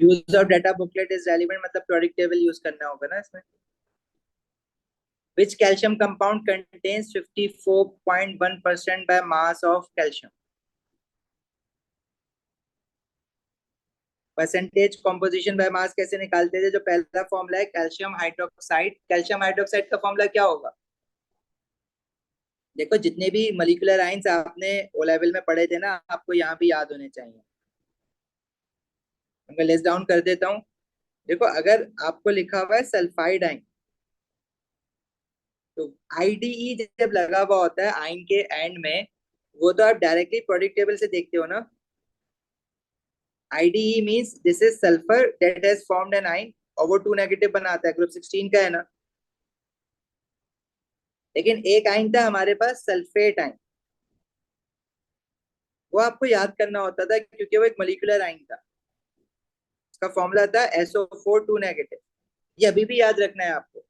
Use of data booklet is relevant, मतलब product table use करना होगा ना इसमें। Which calcium compound contains 54.1% by mass of calcium? Percentage composition by mass कैसे निकालते थे? जो पहला फॉर्मूला है कैल्शियम हाइड्रोक्साइड, कैल्शियम हाइड्रोक्साइड का फॉर्मूला क्या होगा? देखो जितने भी मॉलिक्यूलर आयंस आपने ओ लेवल में पढ़े थे ना, आपको यहाँ भी याद होने चाहिए। मैं लिस्ट डाउन कर देता हूँ। देखो अगर आपको लिखा हुआ है सल्फाइड आयन, तो आईडीई जब लगा हुआ होता है आयन के एंड में, वो तो आप डायरेक्टली प्रोडक्ट टेबल से देखते हो ना। IDE means this is sulphur that has formed an ion, और वो 2 नेगेटिव बनाता है, ग्रुप 16 का है ना। लेकिन एक आयन था हमारे पास सल्फेट आयन, वो आपको याद करना होता था क्योंकि वो एक मॉलिक्यूलर आयन था। उसका फॉर्मूला था SO4 2 नेगेटिव। ये अभी भी याद रखना है आपको।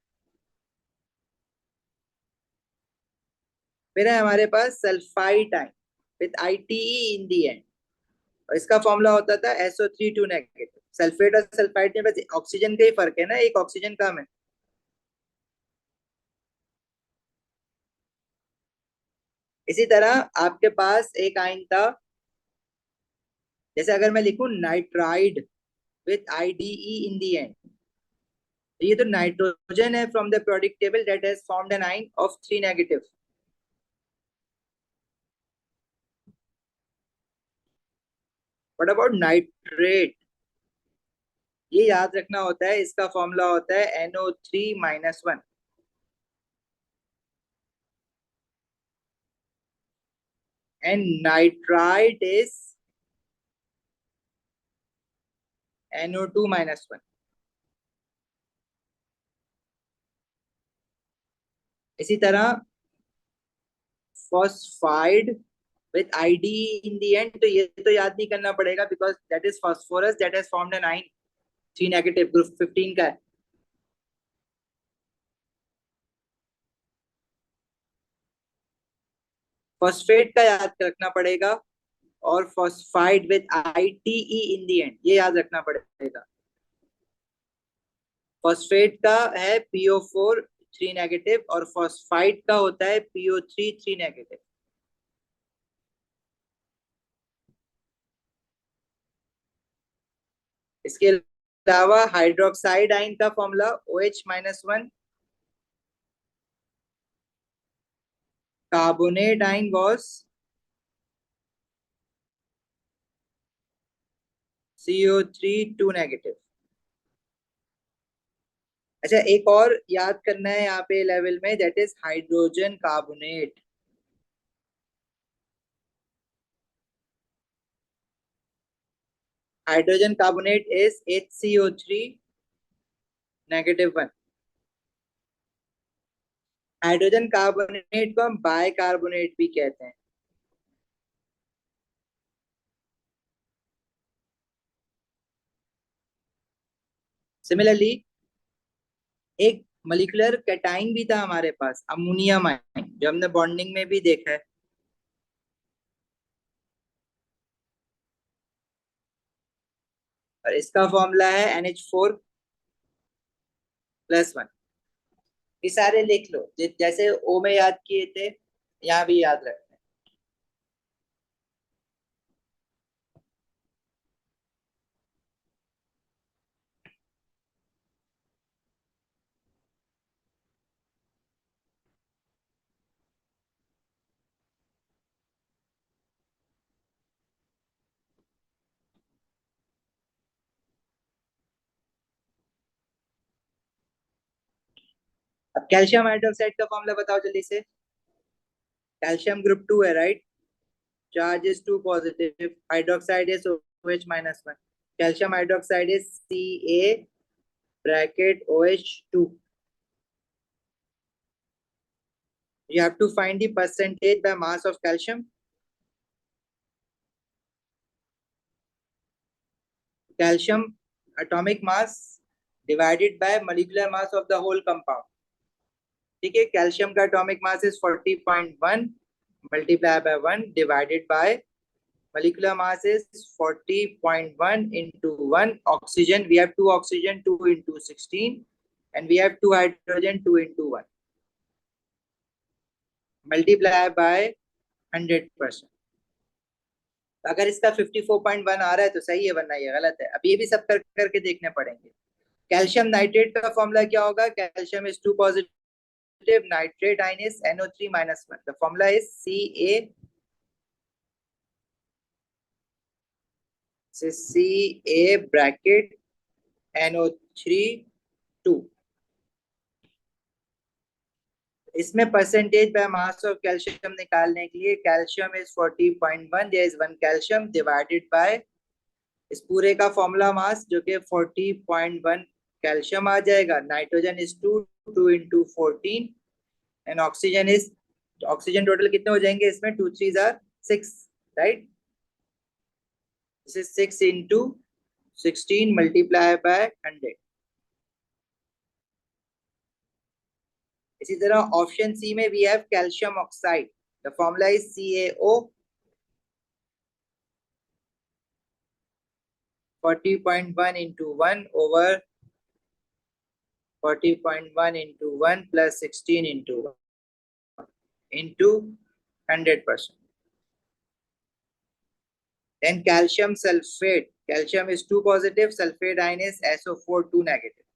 फिर है हमारे पास sulphide ion with ITE in the end, और इसका फॉर्मूला होता था SO3 2 नेगेटिव। सल्फेट और सल्फाइड में बस ऑक्सीजन का ही फर्क है ना, एक ऑक्सीजन कम है। इसी तरह आपके पास एक आयन था, जैसे अगर मैं लिखूं nitride with IDE in the and, तो ये तो नाइट्रोजन है from the product table that has formed an ion of 3 negative. What about nitrate? ये याद रखना होता है, इसका फॉर्मूला होता है NO3-1। And nitrite is NO2-1। इसी तरह phosphide with IDE in the and, तो ये तो याद नहीं करना पड़ेगा because that is phosphorus that has formed an ion 3 negative, group 15 का है। फॉस्फेट का याद रखना पड़ेगा, और phosphide with ITE in the and, ये याद रखना पड़ेगा। फॉस्फेट का है PO4 3 नेगेटिव, और फॉस्फाइड का होता है PO3 3 नेगेटिव। इसके अलावा हाइड्रोक्साइड आयन का formula OH-1, carbonate ion was CO3 2 negative. अच्छा एक और याद करना है यहाँ पे लेवल में, that is hydrogen carbonate. Hydrogen carbonate is HCO3 -1। Hydrogen carbonate को हम बाइकार्बोनेट भी कहते हैं। सिमिलरली एक मॉलिक्यूलर कैटाइन भी था हमारे पास, अमोनियम आयन, जो हमने बॉन्डिंग में भी देखा है। और इसका फॉर्मूला है NH4+1। ये सारे लिख लो, जैसे ओ में याद किए थे, यहाँ भी याद रखना है। अब कैल्शियम हाइड्रोक्साइड का फॉर्मूला बताओ जल्दी से। कैल्शियम ग्रुप 2 है right, charge is 2 positive, hydroxide is OH-1, calcium hydroxide is Ca(OH2). You have to find the percentage by mass of calcium. Calcium atomic mass divided by molecular mass of the whole compound. ठीक है, calcium का atomic mass is 40.1 multiply by 1 divided by molecular mass is 40.1 into 1 oxygen. We have 2 oxygen, 2 into 16, and we have 2 hydrogen, 2 into 1. Multiply by 100%. अगर इसका 54.1 आ रहा है तो सही है, वरना ये गलत है. अब ये भी सब करके देखने पड़ेंगे. कैल्शियम नाइट्रेट का फॉर्मूला क्या होगा? Calcium is 2 positive, nitrate ion is NO3 minus 1. The formula is Ca bracket NO3 2. इसमें percentage by mass of calcium निकालने के लिए calcium is 40.1, there is 1 calcium divided by इस पूरे का फॉर्मूला मास जो कि 40.1 कैल्शियम आ जाएगा. Nitrogen is 2 into 14 and oxygen total कितने हो जाएंगे इसमें? 2 3s are 6, right? This is 6 into 16 multiply by 100. इसी तरह ऑप्शन सी में we have calcium oxide. The formula is CaO 40.1 into 1 over 40.1 into 1 plus 16 into 1 into 100%. Then calcium sulfate. Calcium is 2 positive, sulfate ion is SO4 2 negative.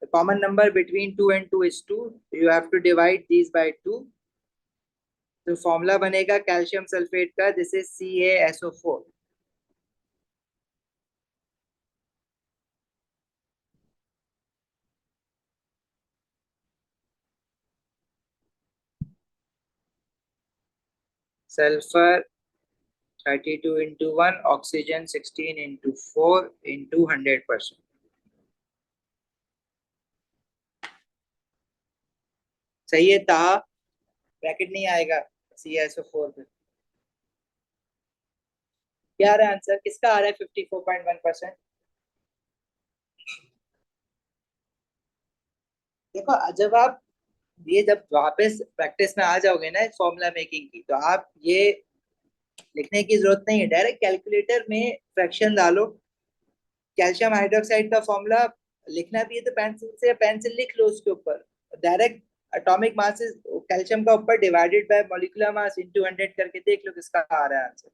The common number between 2 and 2 is 2. You have to divide these by 2. तो formula बनेगा calcium sulphate का. This is CaSO4. Sulphur 32 into 1, oxygen 16 into 4 into 100%. सही है ता bracket नहीं आएगा CaSO4 पे. क्या आ रहा है आंसर? किसका आ रहा है 54.1%? देखो जब आप जब वापस प्रैक्टिस में आ जाओगे ना इस फॉर्मूला मेकिंग की, तो आप ये लिखने की जरूरत नहीं है. डायरेक्ट कैलकुलेटर में फ्रैक्शन डालो. कैल्शियम हाइड्रोक्साइड का फॉर्मूला लिखना भी है तो पेंसिल लिख लो उसके ऊपर. डायरेक्ट एटॉमिक मास कैल्शियम का ऊपर divided by molecular mass into 100 करके देख लो किसका आ रहा है आंसर.